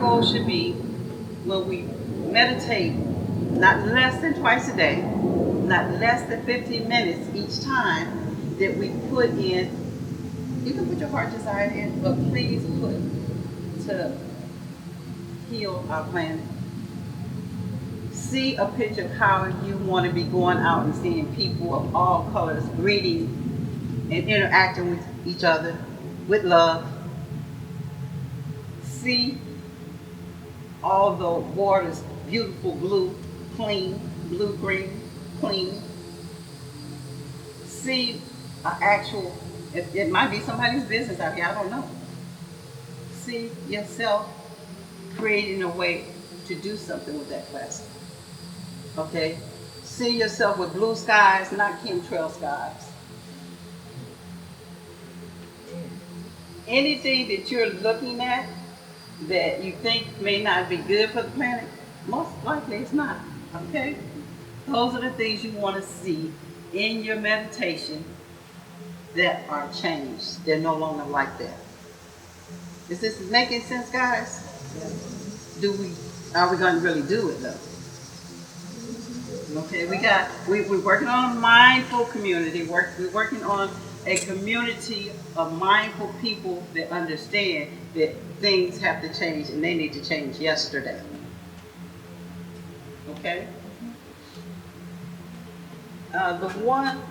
goal should be when we meditate, not less than twice a day, not less than 15 minutes each time that we put in. You can put your heart desire in, but please put to heal our planet. See a picture of how you want to be going out and seeing people of all colors greeting and interacting with each other with love. See all the waters beautiful blue, clean, blue green, clean. See an actual, it might be somebody's business out here, I don't know. See yourself creating a way to do something with that plastic. Okay? See yourself with blue skies, not chemtrail skies. Anything that you're looking at that you think may not be good for the planet, most likely it's not. Okay? Those are the things you want to see in your meditation that are changed. They're no longer like that. Is this making sense, guys? Are we going to really do it though? Okay, we're working on a mindful community. We're working on a community of mindful people that understand that things have to change and they need to change yesterday. Okay? The one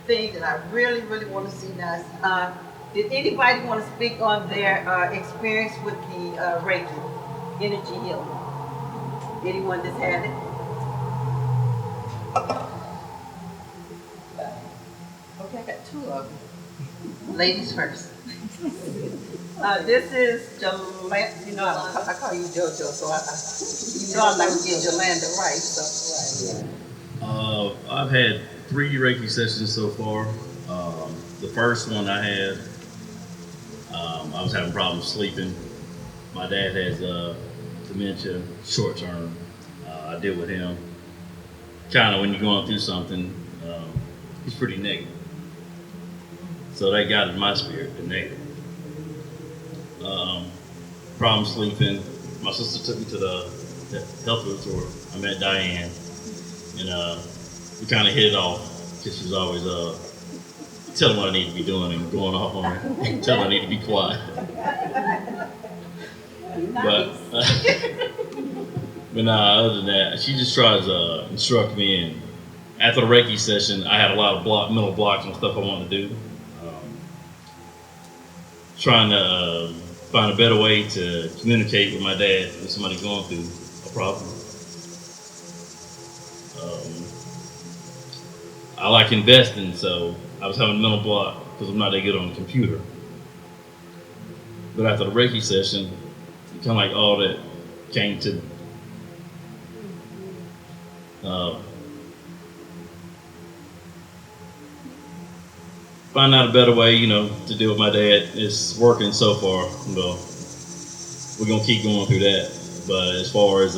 thing that I really, really want to see now is, did anybody want to speak on their experience with the Reiki, energy healing? Anyone that's had it? Okay, I got two of them. Ladies first. This is Jolanda. You know, I call you JoJo, so you know I'm not gonna get Jolanda right. So I've had 3 Reiki sessions so far. The first one I had, I was having problems sleeping. My dad has dementia, short term. I deal with him. Kind of when you're going through something, he's pretty negative. So that got in my spirit, the negative. Problem sleeping. My sister took me to the health resort. I met Diane, and we kind of hit it off because she was always telling what I need to be doing and going off on her, telling I need to be quiet. nice. But nah, other than that, she just tries to instruct me. And after the Reiki session, I had a lot of mental blocks and stuff I wanted to do. Trying to find a better way to communicate with my dad when somebody's going through a problem. I like investing, so I was having a mental block because I'm not that good on the computer. But after the Reiki session, kind of like all that came to me. Find out a better way, to deal with my dad. It's working so far. We're gonna keep going through that. But as far as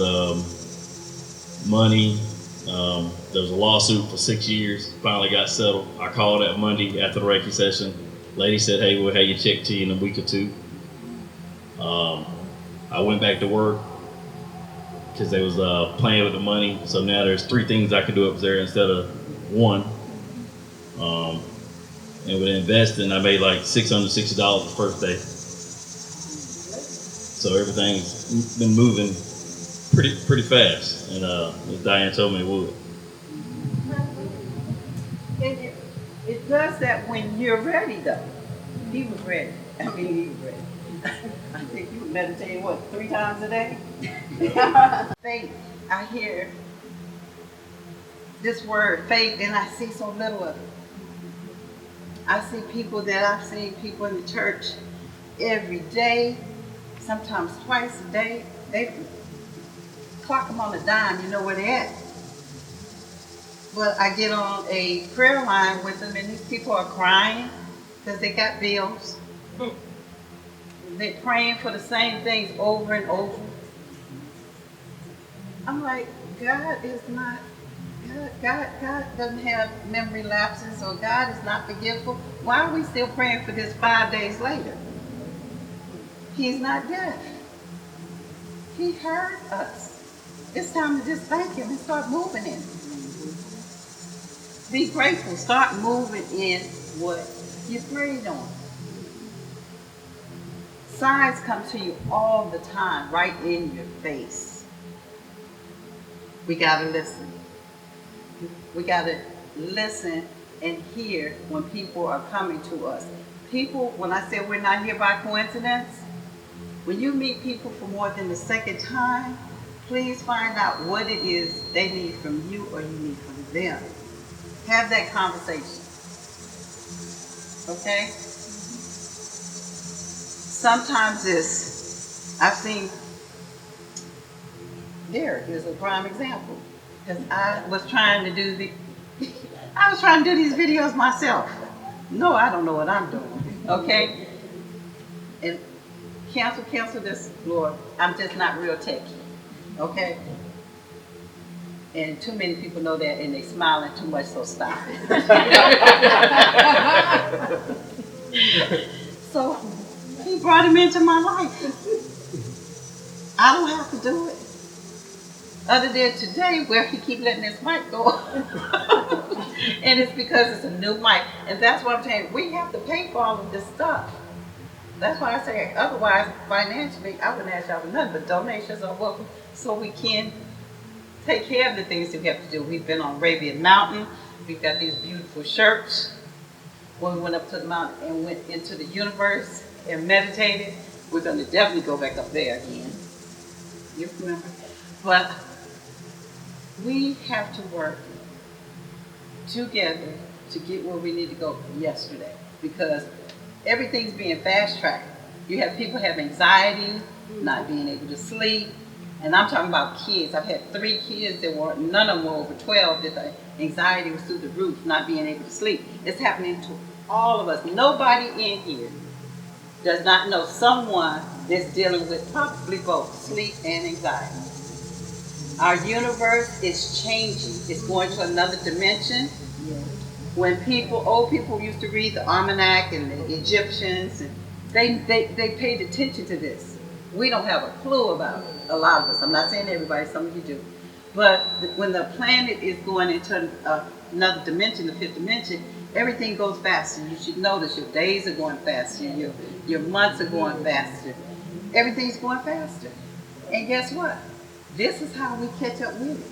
money, there was a lawsuit for 6 years. Finally got settled. I called that Monday after the Reiki session. Lady said, "Hey, we'll have your check to you in a week or 2." I went back to work because they was playing with the money. So now there's 3 things I can do up there instead of 1. And with investing, I made like $660 the first day. So everything's been moving pretty fast, and as Diane told me it would. It does that when you're ready, though. He was ready. He was ready. I think you were meditating, 3 times a day? Faith. I hear this word, faith, and I see so little of it. I see I've seen people in the church every day, sometimes twice a day. They clock them on a dime, you know where they're at. But I get on a prayer line with them, and these people are crying because they got bills. They're praying for the same things over and over. I'm like, God doesn't have memory lapses, or God is not forgetful. Why are we still praying for this 5 days later? He's not dead. He heard us. It's time to just thank him and start moving in it. Be grateful. Start moving in what you prayed on. Signs come to you all the time, right in your face. We gotta listen. We gotta listen and hear when people are coming to us. People, when I say we're not here by coincidence, when you meet people for more than the second time, please find out what it is they need from you or you need from them. Have that conversation. Okay? Sometimes I've seen, Derek is a prime example. Because I was trying to do these videos myself. No, I don't know what I'm doing. Okay? And cancel this, Lord. I'm just not real techy. Okay? And too many people know that and they smiling too much, so stop it. So he brought him into my life. I don't have to do it. Other than today where he keep letting his mic go. And it's because it's a new mic. And that's what I'm saying. We have to pay for all of this stuff. That's why I say otherwise financially I wouldn't ask y'all for nothing, but donations are welcome so we can take care of the things that we have to do. We've been on Arabian Mountain. We've got these beautiful shirts. When we went up to the mountain and went into the universe and meditated, we're going to definitely go back up there again. You remember? But we have to work together to get where we need to go yesterday because everything's being fast-tracked. You have people have anxiety, not being able to sleep. And I'm talking about kids. I've had 3 kids that none of them were over 12, that the anxiety was through the roof, not being able to sleep. It's happening to all of us. Nobody in here does not know someone that's dealing with probably both sleep and anxiety. Our universe is changing. It's going to another dimension. When old people used to read the almanac and the Egyptians, and they paid attention to this. We don't have a clue about it, a lot of us. I'm not saying everybody, some of you do. But when the planet is going into another dimension, the 5th dimension, everything goes faster. You should notice your days are going faster, your months are going faster. Everything's going faster. And guess what? This is how we catch up with it.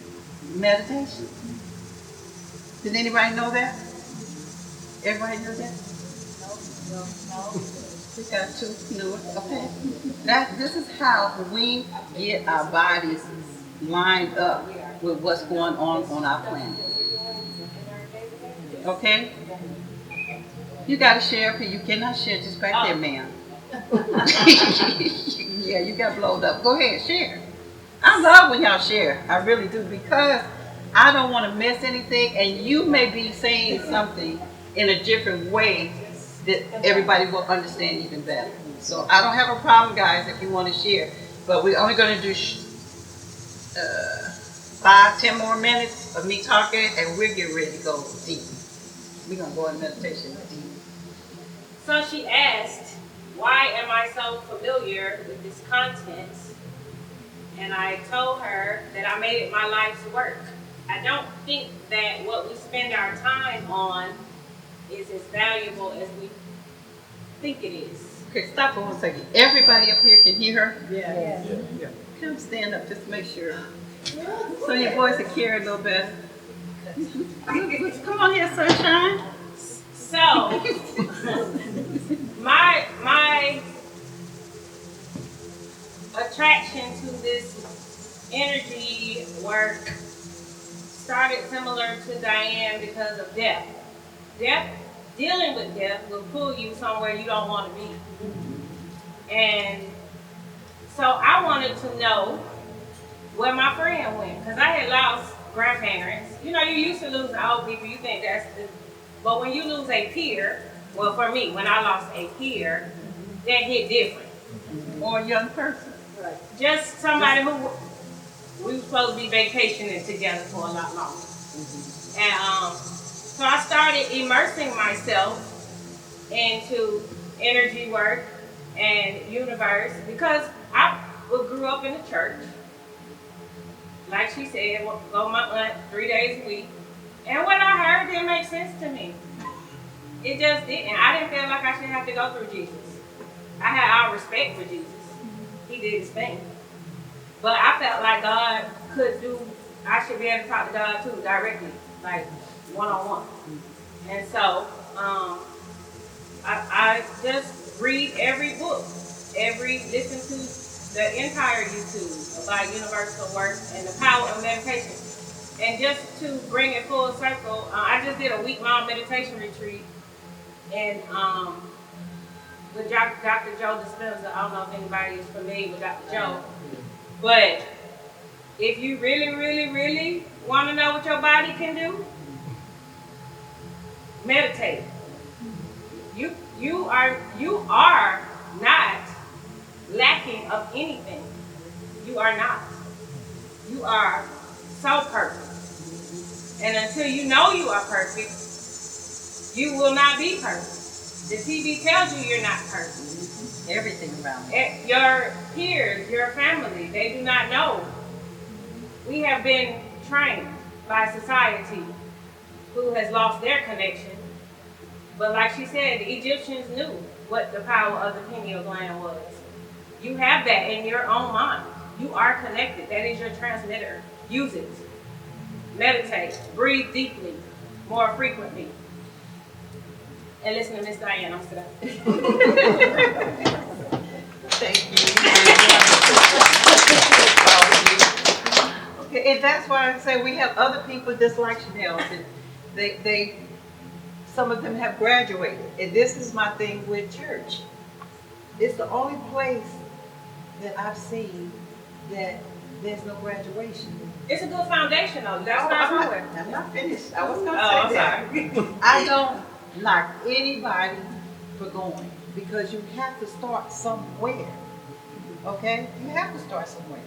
Meditation. Did anybody know that? Everybody know that? No. We got 2 new ones. Okay. This is how we get our bodies lined up with what's going on our planet. Okay? You got to share, but you cannot share just back there, ma'am. Yeah, you got blowed up. Go ahead, share. I love when y'all share. I really do because I don't want to miss anything, and you may be saying something in a different way that everybody will understand even better. So I don't have a problem, guys, if you want to share. But we're only going to do 5-10 more minutes of me talking, and we'll get ready to go deep. We're going to go in meditation deep. So she asked, why am I so familiar with this content? And I told her that I made it my life's work. I don't think that what we spend our time on is as valuable as we think it is. Okay, stop for 1 second. Everybody up here can hear her? Yeah. Come stand up just to make sure. So your voice will carry a little better. Come on here, sunshine. So, my attraction to this energy work started similar to Diane because of death. Dealing with death will pull you somewhere you don't want to be. And so I wanted to know where my friend went, because I had lost grandparents. You know, you used to lose old people, you think but when you lose a peer, well, for me, when I lost a peer, that hit different. Or a young person. Right. Just somebody who we were supposed to be vacationing together for a lot longer. Mm-hmm. And so I started immersing myself into energy work and universe because I grew up in the to church. Like she said, go with my aunt 3 days a week. And what I heard didn't make sense to me. It just didn't. I didn't feel like I should have to go through Jesus. I had all respect for Jesus. He did his thing. But I felt like God I should be able to talk to God too, directly, like one-on-one. And so, I just read every book, listen to the entire YouTube about universal work and the power of meditation. And just to bring it full circle, I just did a week-long meditation retreat, and with Dr. Joe Dispenza. I don't know if anybody is familiar with Dr. Joe, but if you really, really, really want to know what your body can do, meditate. You are not lacking of anything. You are not. You are so perfect. And until you know you are perfect, you will not be perfect. The TV tells you you're not perfect. Everything around me. Your peers, your family, they do not know. We have been trained by society who has lost their connection. But like she said, the Egyptians knew what the power of the pineal gland was. You have that in your own mind. You are connected. That is your transmitter. Use it. Meditate. Breathe deeply, more frequently. And listen to Miss Diane. I'm still Thank you. Okay, and that's why I say we have other people just like Chanel. And they some of them have graduated. And this is my thing with church. It's the only place that I've seen that there's no graduation. It's a good foundation, though. That's I'm not finished. I was going to say that. I don't knock anybody for going, because you have to start somewhere. Okay? You have to start somewhere.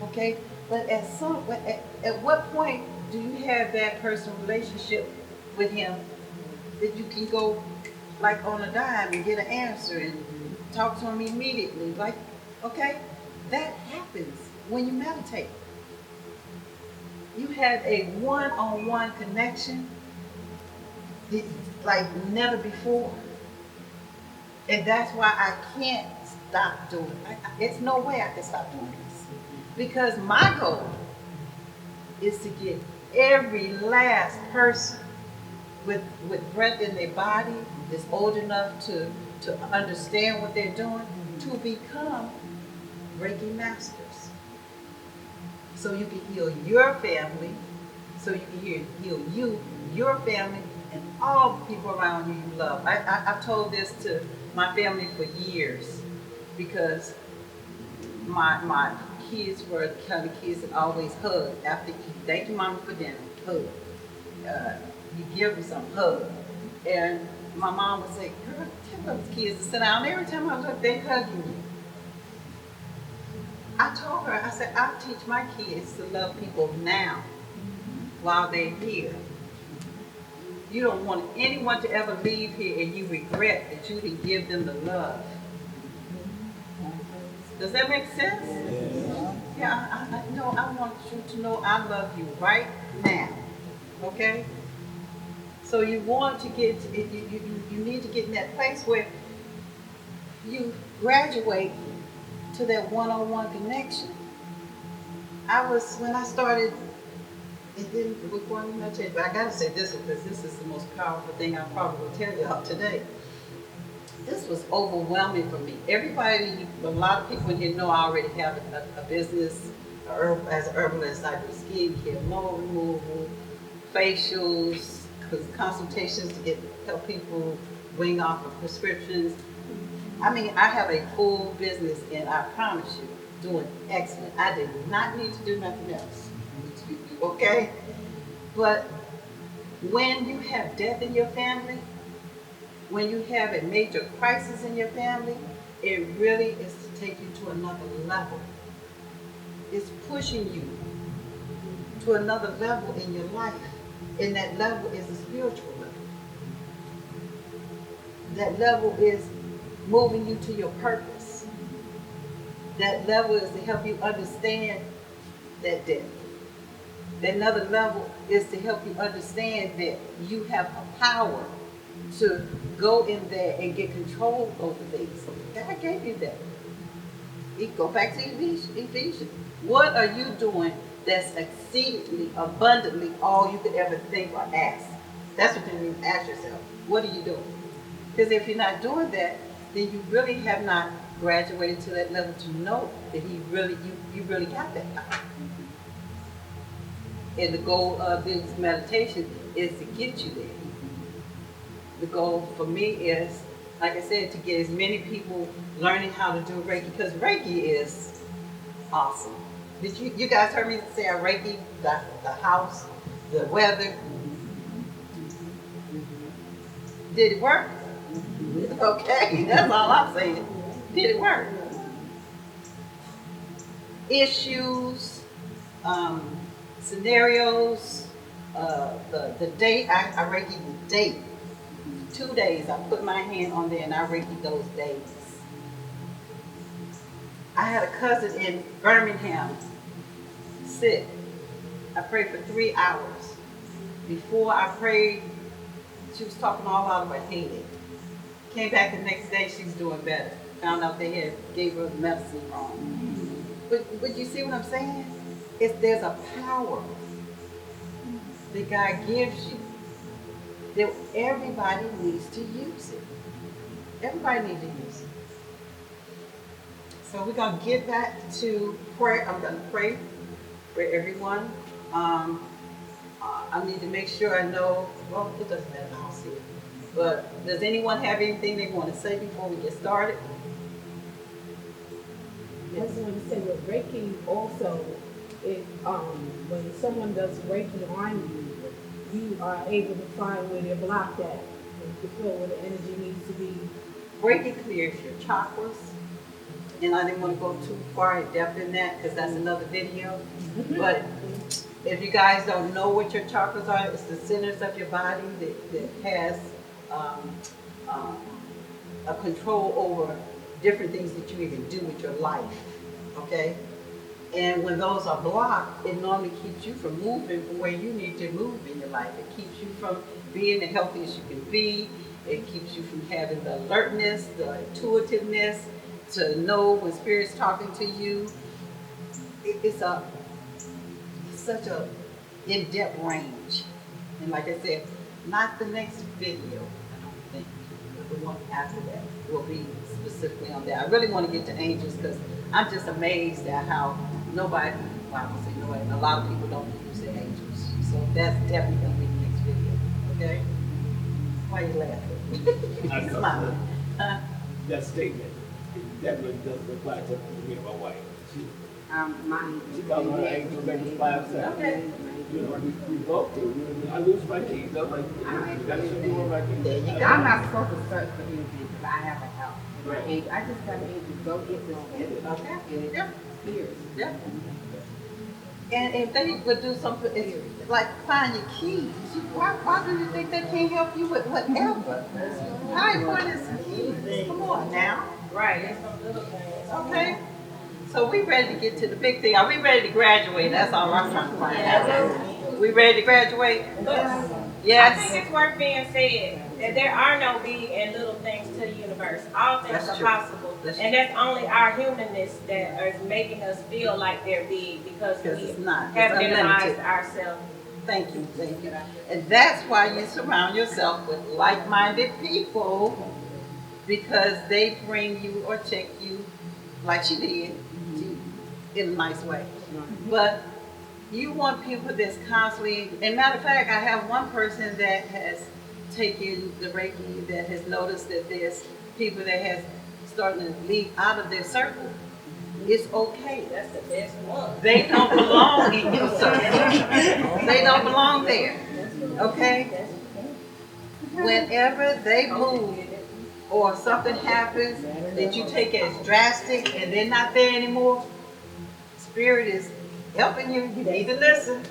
Okay? But at what point do you have that personal relationship with him that you can go like on a dime and get an answer and talk to him immediately? Like, okay? That happens when you meditate. You have a one-on-one connection like never before. And that's why I can't stop doing it. It's no way I can stop doing this. Because my goal is to get every last person with breath in their body that's old enough to understand what they're doing to become Reiki masters. So you can heal your family, so you can heal you, your family, and all the people around you you love. I've told this to my family for years, because my kids were the kind of kids that always hug after you eat. Thank you, Mama, for dinner. Hug. You give them some hug. And my mom would say, girl, tell those kids to sit down. Every time I look, they're hugging you. I told her, I said, I'll teach my kids to love people now while they're here. You don't want anyone to ever leave here and you regret that you didn't give them the love. Does that make sense? Yeah, I want you to know I love you right now. Okay? So you want to get, you need to get in that place where you graduate to that one-on-one connection. When I started, it didn't require much, but I gotta say this one, because this is the most powerful thing I probably will tell y'all today. This was overwhelming for me. Everybody, a lot of people in here know I already have a business as an herbalist. I do skincare, mold removal, facials, consultations to help people wing off of prescriptions. I mean, I have a full business, and I promise you, doing excellent. I did not need to do nothing else. Okay? But when you have death in your family, when you have a major crisis in your family, it really is to take you to another level. It's pushing you to another level in your life. And that level is a spiritual level. That level is moving you to your purpose. That level is to help you understand that depth. That another level is to help you understand that you have a power to go in there and get control over things. God gave you that. You go back to Ephesians. What are you doing that's exceedingly, abundantly all you could ever think or ask? That's what you need to ask yourself. What are you doing? Because if you're not doing that, then you really have not graduated to that level to know that you really got that power. And the goal of this meditation is to get you there. The goal for me is, like I said, to get as many people learning how to do Reiki, because Reiki is awesome. Did you guys heard me say I Reiki the house, the weather? Did it work? Okay, that's all I'm saying. Did it work? Issues, scenarios, the date, I Reiki the date. 2 days, I put my hand on there and I Reiki those days. I had a cousin in Birmingham sick. I prayed for 3 hours. Before I prayed, she was talking all out of her head. Came back the next day, she's doing better. Found out they had gave her the medicine wrong. But you see what I'm saying? There's a power that God gives you that everybody needs to use it. Everybody needs to use it. So we're going to get back to prayer. I'm going to pray for everyone. I need to make sure I know, well, it doesn't matter, I'll see it. But does anyone have anything they want to say before we get started? I just want to say with Reiki also, when someone does Reiki on you, you are able to find where they block that and to feel where the energy needs to be. Reiki clears your chakras. And I didn't want to go too far in depth in that because that's another video. But if you guys don't know what your chakras are, it's the centers of your body that has a control over different things that you even do with your life. Okay? And when those are blocked, it normally keeps you from moving from where you need to move in your life. It keeps you from being the healthiest you can be. It keeps you from having the alertness, the intuitiveness, to know when Spirit's talking to you. It's such a in-depth range. And like I said, not the next video, I don't think, but the one after that will be specifically on that. I really want to get to angels because I'm just amazed at how nobody, well, I won't say nobody, a lot of people don't use the angels. So that's definitely going to be the next video, okay? Why are you laughing? I know. Smiling. Huh? That statement definitely doesn't apply to me and my wife. She calls her angel numbers 5 7. Okay. You know, we both do. I lose my keys. I'm like, that's what you want my keys. There you go. I'm not supposed to search for anything because I have a house. Right. I just got to go get this and Okay. it Yep. clears. Yep. And if they would do something, it's like find your keys. Why do you think they can't help you with whatever? How important is the keys? Come on now. Right, it's some little things. Okay. So we ready to get to the big thing. Are we ready to graduate? That's all I'm trying to find out. We ready to graduate? But I Yes. think it's worth being said that there are no big and little things to the universe. All things That's are true. possible. That's And that's only our humanness that is making us feel like they're big because Because we it's not. It's have minimized unlimited. ourselves. Thank you. Thank you. And that's why you surround yourself with like-minded people, because they bring you or check you like she did in a nice way. But you want people that's constantly, and matter of fact, I have one person that has taken the Reiki that has noticed that there's people that has starting to leave out of their circle. It's okay. That's the best one. They don't belong in your circle. They don't belong there. Okay? Whenever they move or something happens that you take as drastic and they're not there anymore, Spirit is helping you. You need to listen.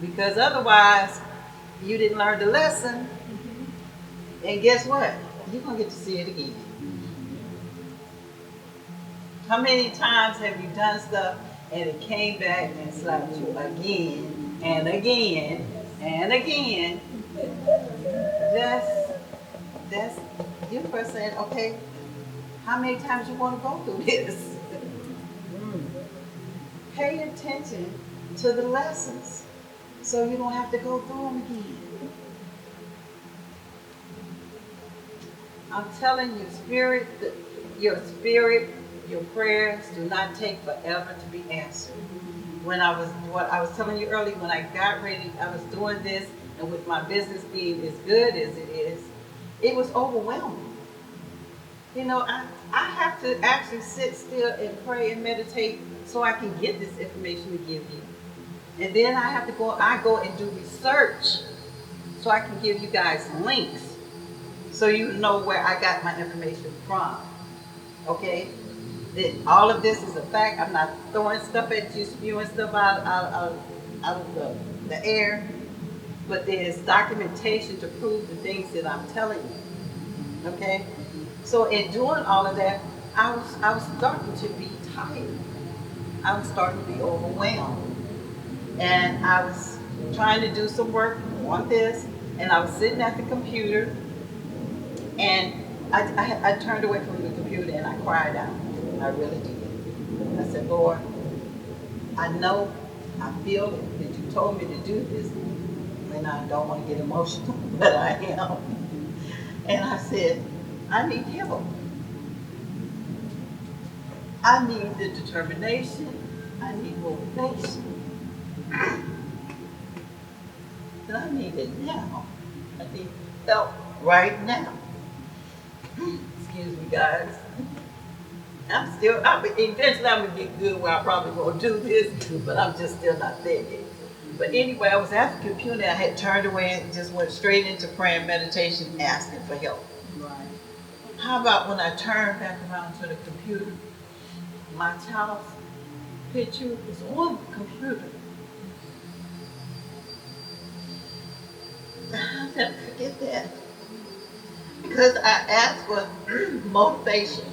Because otherwise, you didn't learn the lesson. And guess what? You're going to get to see it again. How many times have you done stuff and it came back and slapped you again and again and again? That's your person saying, okay, how many times you want to go through this? Pay attention to the lessons so you don't have to go through them again. I'm telling you, your prayers do not take forever to be answered. What I was telling you earlier, when I got ready, I was doing this, and with my business being as good as it is, it was overwhelming. You know, I have to actually sit still and pray and meditate so I can get this information to give you. And then I go and do research so I can give you guys links so you know where I got my information from. Okay? All of this is a fact. I'm not throwing stuff at you, spewing stuff out of the air, but there's documentation to prove the things that I'm telling you. Okay? So in doing all of that, I was starting to be tired. I was starting to be overwhelmed. And I was trying to do some work on this, and I was sitting at the computer, and I turned away from the computer and I cried out. I really did. I said, Lord, I know, I feel that you told me to do this, and I don't want to get emotional, but I am. And I said, I need help. I need the determination. I need motivation. But I need it now. I need help right now. Excuse me, guys. Eventually I'm gonna get good where I probably won't do this, but I'm just still not there yet. But anyway, I was at the computer, I had turned away and just went straight into prayer and meditation, asking for help. Right. How about when I turned back around to the computer, my child's picture was on the computer. I'll never forget that. Because I asked for motivation.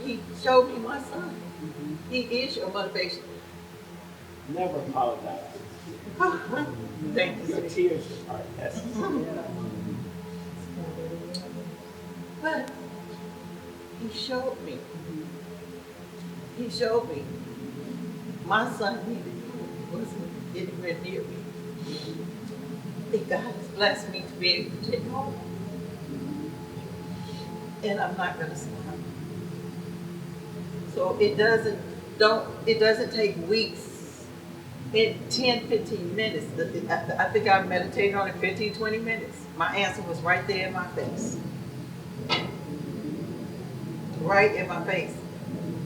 He showed me my son. He is your motivation. Never apologize. Thank you. Your tears are necessary. But he showed me. He showed me my son wasn't anywhere near me. That God has blessed me to be able to take home. And I'm not gonna stop. So it doesn't take weeks. In 10, 15 minutes, I think I meditated on it 15, 20 minutes. My answer was right there in my face. Right in my face.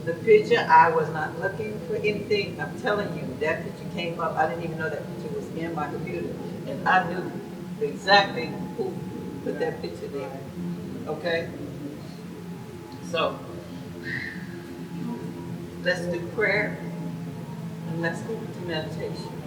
The picture, I was not looking for anything. I'm telling you, that picture came up. I didn't even know that picture was in my computer. And I knew exactly who put that picture there. Okay? So, let's do prayer and let's go to meditation.